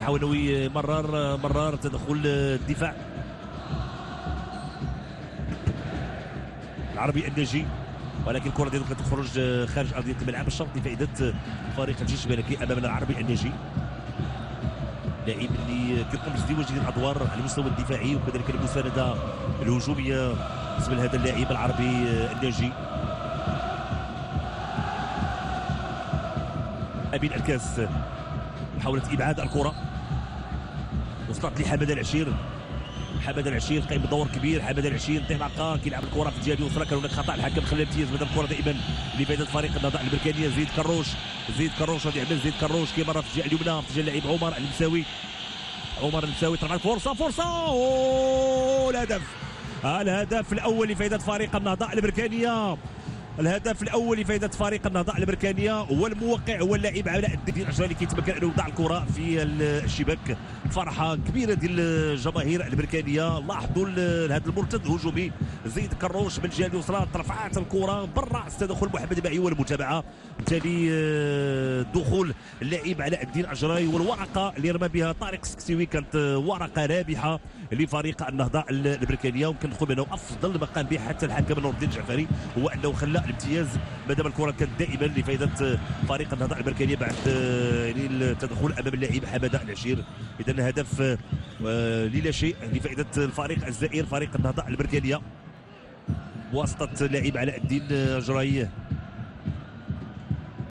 كيحاول انه مرر تدخل الدفاع العربي الناجي، ولكن الكره ديالو كتخرج خارج ارضيه الملعب. الشرط لفائده فريق الجيش الملكي امام العربي الناجي، لاعب اللي كيقوم بازدواج ديال الادوار على المستوى الدفاعي وكذلك المسانده الهجوميه بالنسبه لهذا اللاعب العربي الناجي. امين الكاس محاوله ابعاد الكره، وصلت لحماده العشير. حماده العشير قايم بدور كبير. حماده العشير انطلاقه كيلعب الكره في الجهه اليسرى، كان هناك خطا الحكم خلى الامتياز بدل الكره دائما لفائده فريق النهضه البركانيه. زيد كروش غادي يعمل زيد كروش كيمر في الجهه اليمنى في الجهه اللاعب عمر المساوي طرحت فرصه الهدف الاول لفائده فريق النهضه البركانيه. الهدف الاول لفائده فريق النهضه البركانيه، هو الموقع هو اللاعب علاء الدين العجري اللي كيتمكن انه يوضع الكره في الشباك. فرحه كبيره ديال الجماهير البركانيه. لاحظوا هذا المرتد الهجومي زيد كروش من الجهه اليسرى، ترفعات الكره برا التدخل محمد باعي والمتابعه، بالتالي دخول اللاعب علاء الدين العجري والورقه اللي رمى بها طارق السكسيوي كانت ورقه رابحه لفريق النهضه البركانيه، ويمكن نقول بانه افضل ما قام به حتى الحكم نور الدين الجعفري هو انه خلى الامتياز مادام الكره كانت دائما لفائده فريق النهضه البركانيه بعد يعني التدخل امام اللاعب حماده العشير. اذا هدف لا شيء لفائده الفريق الزائر فريق النهضه البركانيه بواسطه اللاعب علاء الدين العجري.